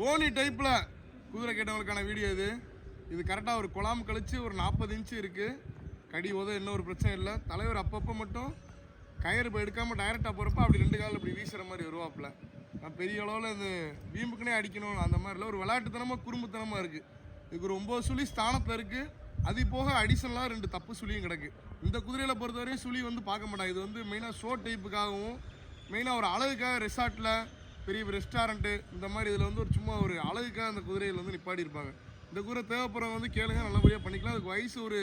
போனி டைப்பில் குதிரை கேட்டவங்களுக்கான வீடியோ இது கரெக்டாக ஒரு குழாம் கழிச்சு ஒரு 40 இன்ச்சு இருக்குது. கடி உதவ என்ன ஒரு பிரச்சனை இல்லை. தலைவர் அப்பப்போ மட்டும் கயிறு இப்போ எடுக்காமல் டைரெக்டாக போகிறப்ப அப்படி 2 காலில் அப்படி வீசுகிற மாதிரி வருவாப்பில். நான் பெரிய அளவில் இந்த வீம்புக்குனே அடிக்கணும் அந்த மாதிரி இல்லை, ஒரு விளையாட்டுத்தனமாக குறும்புத்தனமாக இருக்குது. இதுக்கு ஒரு 9 சுழி ஸ்தானத்தில் இருக்குது. அது போக அடிஷனலாக 2 தப்பு சுழியும் கிடக்கு. இந்த குதிரையில் பொறுத்தவரையும் சுழி பார்க்க மாட்டாங்க. இது மெயினாக ஷோ டைப்புக்காகவும் மெயினாக ஒரு அழகுக்காக ரெசார்ட்டில் பெரிய ரெஸ்டாரண்ட்டு இந்த மாதிரி இதில் ஒரு சும்மா ஒரு அழகுக்காக அந்த குதிரையில் நிப்பாடி இருப்பாங்க. இந்த குதிரை தேவைப்படுறவங்க கேளுங்க, நல்லபடியாக பண்ணிக்கலாம். அதுக்கு வயசு ஒரு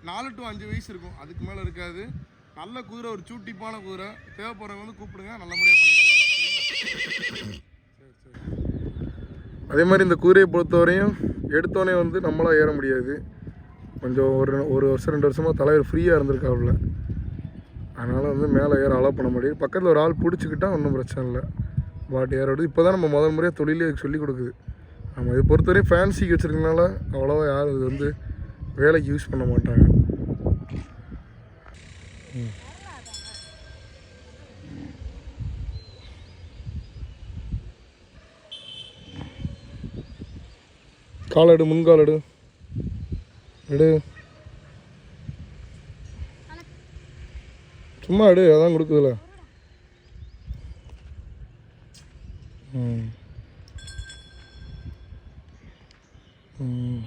4 to 5 வயசு இருக்கும், அதுக்கு மேலே இருக்காது. நல்ல குதிரை, ஒரு சூட்டிப்பான குதிரை. தேவைப்படுறவங்க கூப்பிடுங்க, நல்ல முறையாக பண்ணிக்கலாம். அதே மாதிரி இந்த குதிரையை பொறுத்தவரையும் எடுத்தோடனே நம்மளாம் ஏற முடியாது. கொஞ்சம் ஒரு வருஷம் 2 வருஷமாக தலைவர் ஃப்ரீயாக இருந்திருக்காப்புல. அதனால் மேலே ஏற அலோவ் பண்ண முடியாது. பக்கத்தில் ஒரு ஆள் பிடிச்சிக்கிட்டா ஒன்றும் பிரச்சனை இல்லை, பாட்டு ஏற விடுது. இப்போ தான் நம்ம முதல் முறையாக தொழிலே சொல்லிக் கொடுக்குது. நம்ம இது பொறுத்தவரையும் ஃபேன்சிக்கு வச்சுருக்கனால அவ்வளோவா யாரும் இது வேலைக்கு யூஸ் பண்ண மாட்டாங்க. காலடு, முன்காலடு எடு, சும்மா எடு, அதான் கொடுக்குதுல. ம்